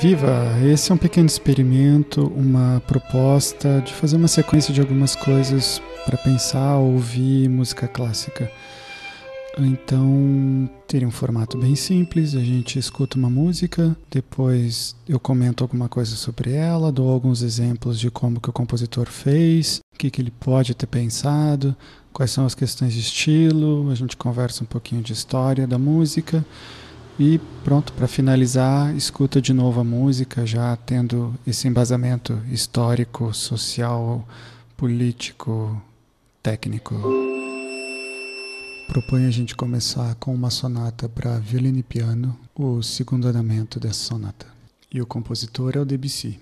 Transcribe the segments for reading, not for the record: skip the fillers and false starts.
Viva! Esse é um pequeno experimento, uma proposta de fazer uma sequência de algumas coisas para pensar, ouvir música clássica. Então, teria um formato bem simples, a gente escuta uma música, depois eu comento alguma coisa sobre ela, dou alguns exemplos de como que o compositor fez, o que ele pode ter pensado, quais são as questões de estilo, a gente conversa um pouquinho de história da música e pronto, para finalizar, escuta de novo a música, já tendo esse embasamento histórico, social, político, técnico. Proponho a gente começar com uma sonata para violino e piano, o segundo andamento dessa sonata. E o compositor é o Debussy.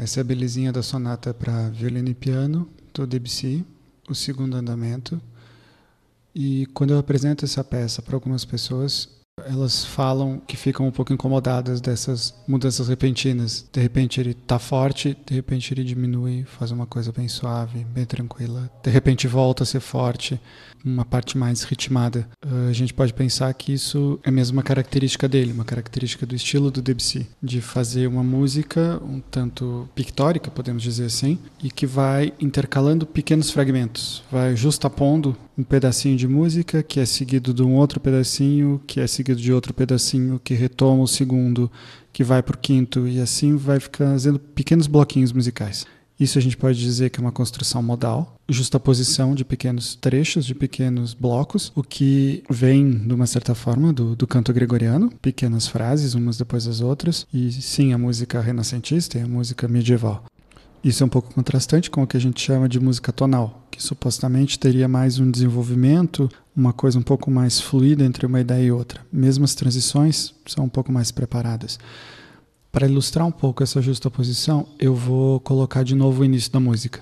Essa é a belezinha da sonata para violino e piano, do Debussy, o segundo andamento. E quando eu apresento essa peça para algumas pessoas, elas falam que ficam um pouco incomodadas dessas mudanças repentinas. De repente ele tá forte, de repente ele diminui, faz uma coisa bem suave, bem tranquila. De repente volta a ser forte, uma parte mais ritmada. A gente pode pensar que isso é mesmo uma característica dele, uma característica do estilo do Debussy, de fazer uma música um tanto pictórica, podemos dizer assim, e que vai intercalando pequenos fragmentos, vai justapondo um pedacinho de música que é seguido de um outro pedacinho, que é seguido de outro pedacinho, que retoma o segundo, que vai para o quinto, e assim vai fazendo pequenos bloquinhos musicais. Isso a gente pode dizer que é uma construção modal, justaposição de pequenos trechos, de pequenos blocos, o que vem, de uma certa forma, do canto gregoriano, pequenas frases, umas depois das outras, e sim, a música renascentista e a música medieval. Isso é um pouco contrastante com o que a gente chama de música tonal, que supostamente teria mais um desenvolvimento, uma coisa um pouco mais fluida entre uma ideia e outra. Mesmo as transições são um pouco mais preparadas. Para ilustrar um pouco essa justaposição, eu vou colocar de novo o início da música.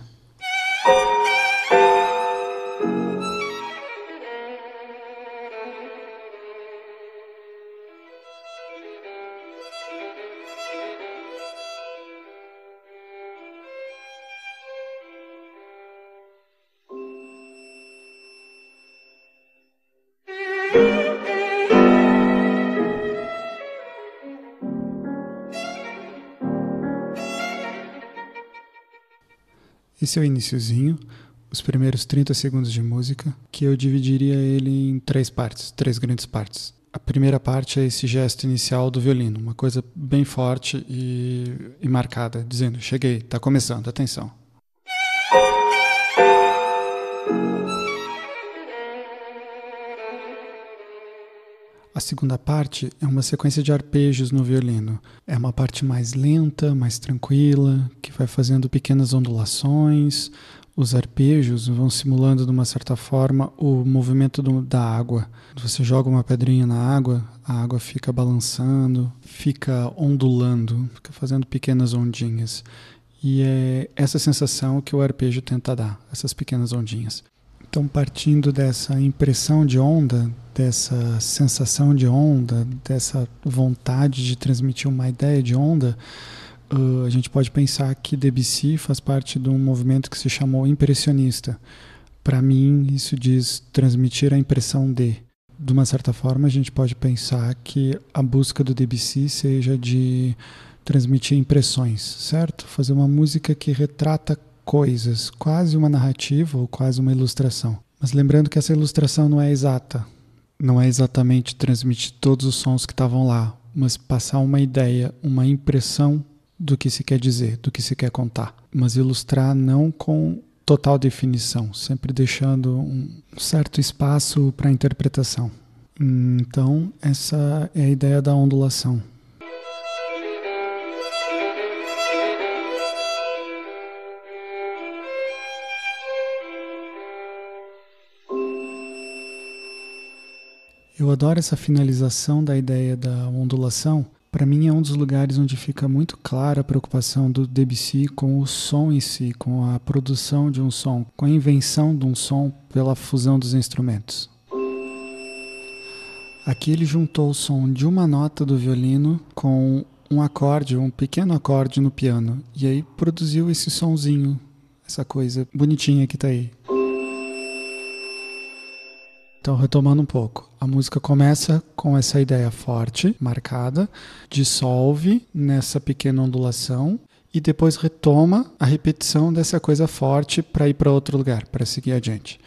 Esse é o iniciozinho, os primeiros 30 segundos de música, que eu dividiria ele em 3 partes, 3 grandes partes. A primeira parte é esse gesto inicial do violino, uma coisa bem forte e marcada, dizendo, cheguei, está começando, atenção. A segunda parte é uma sequência de arpejos no violino. É uma parte mais lenta, mais tranquila, que vai fazendo pequenas ondulações. Os arpejos vão simulando, de uma certa forma, o movimento da água. Quando você joga uma pedrinha na água, a água fica balançando, fica ondulando, fica fazendo pequenas ondinhas. E é essa sensação que o arpejo tenta dar, essas pequenas ondinhas. Então, partindo dessa impressão de onda, dessa sensação de onda, dessa vontade de transmitir uma ideia de onda, a gente pode pensar que Debussy faz parte de um movimento que se chamou impressionista. Para mim, isso diz transmitir a impressão de. De uma certa forma, a gente pode pensar que a busca do Debussy seja de transmitir impressões, certo? Fazer uma música que retrata coisas, quase uma narrativa ou quase uma ilustração. Mas lembrando que essa ilustração não é exata, não é exatamente transmitir todos os sons que estavam lá, mas passar uma ideia, uma impressão do que se quer dizer, do que se quer contar. Mas ilustrar não com total definição, sempre deixando um certo espaço para a interpretação. Então, essa é a ideia da ondulação. Eu adoro essa finalização da ideia da ondulação. Para mim é um dos lugares onde fica muito clara a preocupação do Debussy com o som em si, com a produção de um som, com a invenção de um som pela fusão dos instrumentos. Aqui ele juntou o som de uma nota do violino com um acorde, um pequeno acorde no piano, e aí produziu esse sonzinho, essa coisa bonitinha que está aí. Então, retomando um pouco, a música começa com essa ideia forte, marcada, dissolve nessa pequena ondulação e depois retoma a repetição dessa coisa forte para ir para outro lugar, para seguir adiante.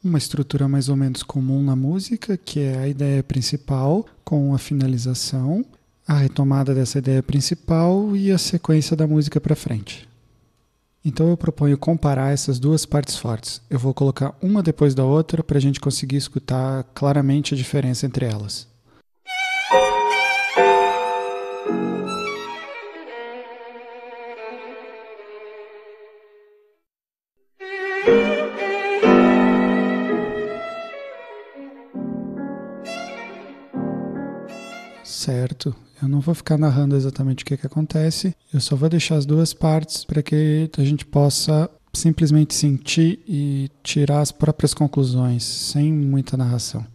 Uma estrutura mais ou menos comum na música, que é a ideia principal com a finalização, a retomada dessa ideia principal e a sequência da música para frente. Então eu proponho comparar essas duas partes fortes. Eu vou colocar uma depois da outra para a gente conseguir escutar claramente a diferença entre elas. Certo, eu não vou ficar narrando exatamente o que acontece, eu só vou deixar as duas partes para que a gente possa simplesmente sentir e tirar as próprias conclusões, sem muita narração.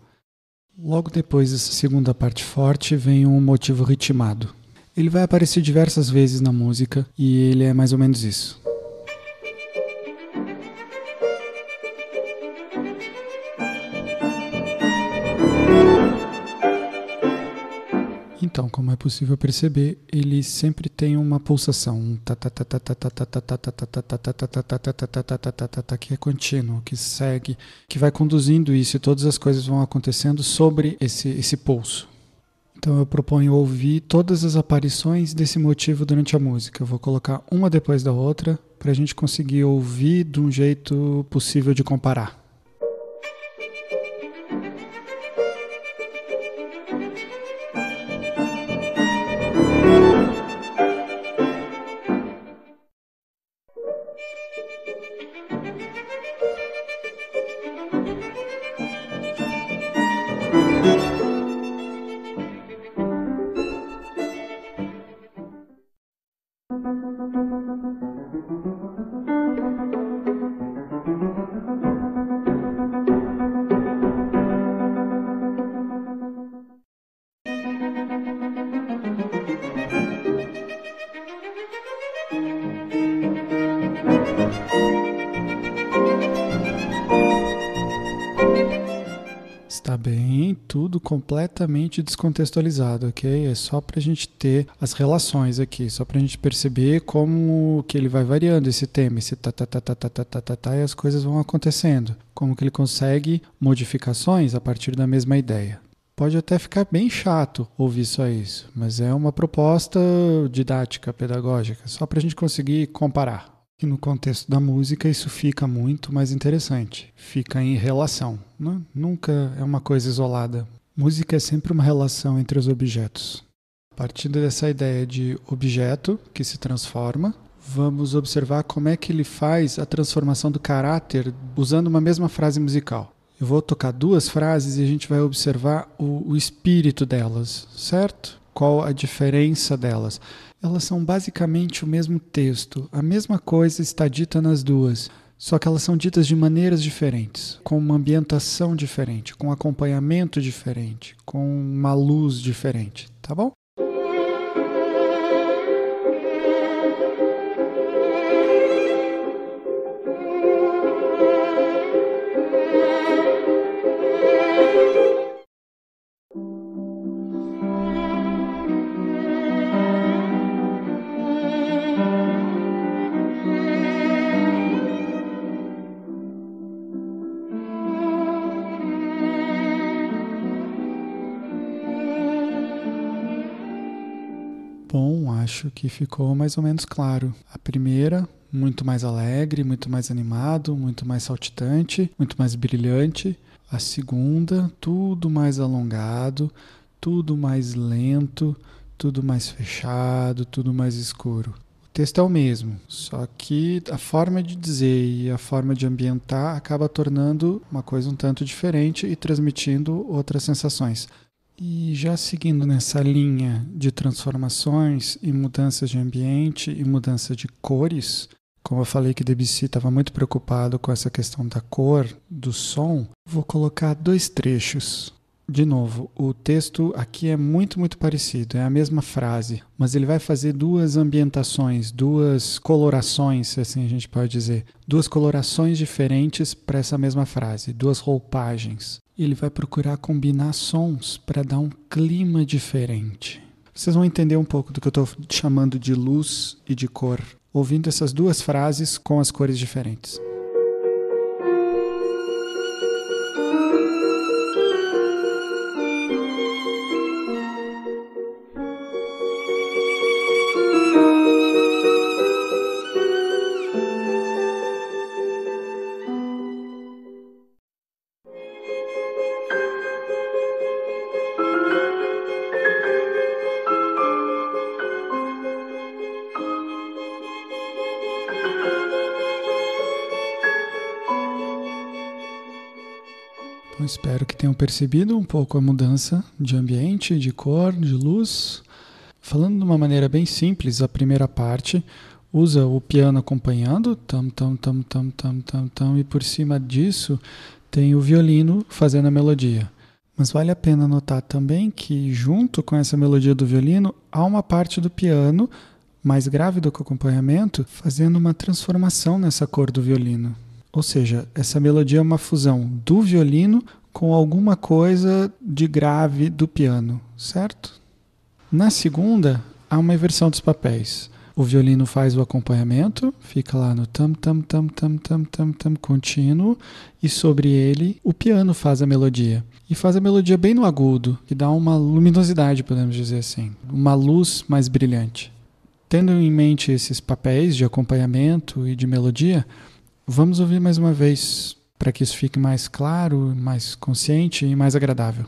Logo depois dessa segunda parte forte vem um motivo ritmado. Ele vai aparecer diversas vezes na música e ele é mais ou menos isso. Então, como é possível perceber, ele sempre tem uma pulsação, que é contínuo, que segue, que vai conduzindo isso e todas as coisas vão acontecendo sobre esse pulso. Então eu proponho ouvir todas as aparições desse motivo durante a música. Eu vou colocar uma depois da outra para a gente conseguir ouvir de um jeito possível de comparar. Está bem, tudo completamente descontextualizado, ok? É só para a gente ter as relações aqui, só para a gente perceber como que ele vai variando esse tema, esse tá, e as coisas vão acontecendo. Como que ele consegue modificações a partir da mesma ideia. Pode até ficar bem chato ouvir só isso, mas é uma proposta didática, pedagógica, só para a gente conseguir comparar. E no contexto da música isso fica muito mais interessante, fica em relação, né? Nunca é uma coisa isolada. Música é sempre uma relação entre os objetos. A partir dessa ideia de objeto que se transforma, vamos observar como é que ele faz a transformação do caráter usando uma mesma frase musical. Eu vou tocar duas frases e a gente vai observar o espírito delas, certo? Qual a diferença delas? Elas são basicamente o mesmo texto, a mesma coisa está dita nas duas, só que elas são ditas de maneiras diferentes, com uma ambientação diferente, com um acompanhamento diferente, com uma luz diferente, tá bom? Bom, acho que ficou mais ou menos claro. A primeira, muito mais alegre, muito mais animado, muito mais saltitante, muito mais brilhante. A segunda, tudo mais alongado, tudo mais lento, tudo mais fechado, tudo mais escuro. O texto é o mesmo, só que a forma de dizer e a forma de ambientar acaba tornando uma coisa um tanto diferente e transmitindo outras sensações. E já seguindo nessa linha de transformações e mudanças de ambiente e mudança de cores, como eu falei que Debussy estava muito preocupado com essa questão da cor, do som, vou colocar dois trechos. De novo, o texto aqui é muito parecido, é a mesma frase, mas ele vai fazer duas ambientações, duas colorações, se assim a gente pode dizer, duas colorações diferentes para essa mesma frase, duas roupagens. Ele vai procurar combinar sons para dar um clima diferente. Vocês vão entender um pouco do que eu estou chamando de luz e de cor, ouvindo essas duas frases com as cores diferentes. Então, espero que tenham percebido um pouco a mudança de ambiente, de cor, de luz. Falando de uma maneira bem simples, a primeira parte, usa o piano acompanhando, tam, tam, tam, tam, tam, tam, tam, e por cima disso tem o violino fazendo a melodia. Mas vale a pena notar também que junto com essa melodia do violino, há uma parte do piano mais grave do que o acompanhamento, fazendo uma transformação nessa cor do violino. Ou seja, essa melodia é uma fusão do violino com alguma coisa de grave do piano, certo? Na segunda, há uma inversão dos papéis. O violino faz o acompanhamento, fica lá no tam, tam, tam, tam, tam, tam, tam, contínuo, e sobre ele o piano faz a melodia. E faz a melodia bem no agudo, que dá uma luminosidade, podemos dizer assim, uma luz mais brilhante. Tendo em mente esses papéis de acompanhamento e de melodia, vamos ouvir mais uma vez, para que isso fique mais claro, mais consciente e mais agradável.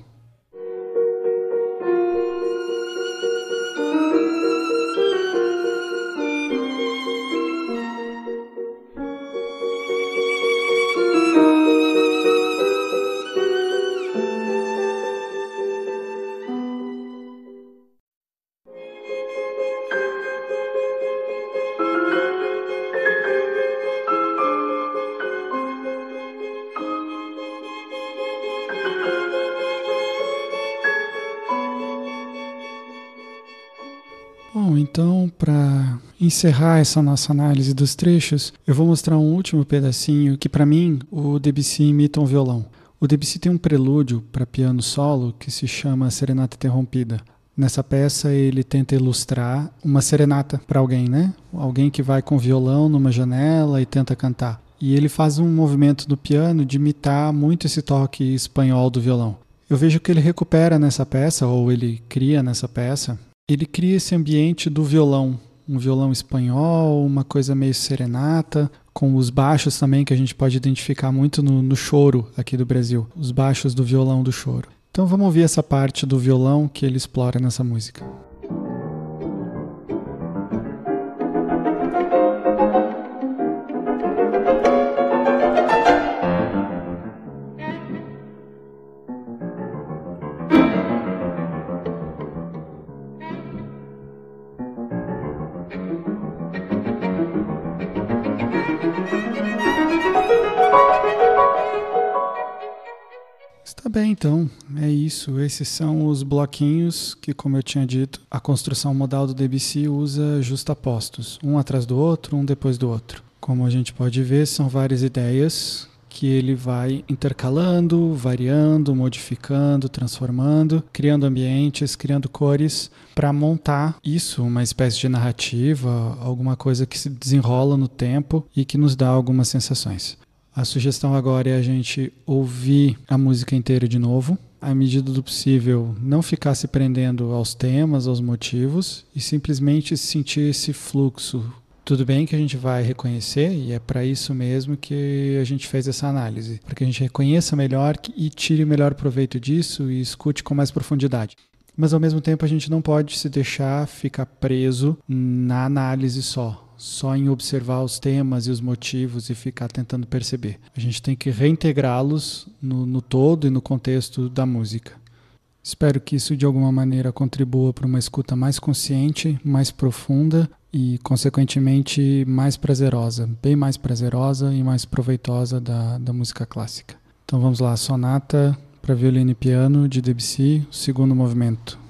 Bom, então, para encerrar essa nossa análise dos trechos, eu vou mostrar um último pedacinho que, para mim, o Debussy imita um violão. O Debussy tem um prelúdio para piano solo que se chama Serenata Interrompida. Nessa peça, ele tenta ilustrar uma serenata para alguém, né? Alguém que vai com violão numa janela e tenta cantar. E ele faz um movimento no piano de imitar muito esse toque espanhol do violão. Eu vejo que ele recupera nessa peça, ou ele cria nessa peça, ele cria esse ambiente do violão, um violão espanhol, uma coisa meio serenata, com os baixos também que a gente pode identificar muito no choro aqui do Brasil, os baixos do violão do choro. Então vamos ouvir essa parte do violão que ele explora nessa música. Está bem, então, é isso. Esses são os bloquinhos que, como eu tinha dito, a construção modal do Debussy usa justapostos, um atrás do outro, um depois do outro. Como a gente pode ver, são várias ideias que ele vai intercalando, variando, modificando, transformando, criando ambientes, criando cores para montar isso, uma espécie de narrativa, alguma coisa que se desenrola no tempo e que nos dá algumas sensações. A sugestão agora é a gente ouvir a música inteira de novo, à medida do possível não ficar se prendendo aos temas, aos motivos e simplesmente sentir esse fluxo. Tudo bem que a gente vai reconhecer, e é para isso mesmo que a gente fez essa análise, para que a gente reconheça melhor e tire o melhor proveito disso e escute com mais profundidade. Mas ao mesmo tempo a gente não pode se deixar ficar preso na análise só em observar os temas e os motivos e ficar tentando perceber. A gente tem que reintegrá-los no todo e no contexto da música. Espero que isso de alguma maneira contribua para uma escuta mais consciente, mais profunda e, consequentemente, mais prazerosa, bem mais prazerosa e mais proveitosa da música clássica. Então vamos lá, Sonata para violino e piano de Debussy, o segundo movimento.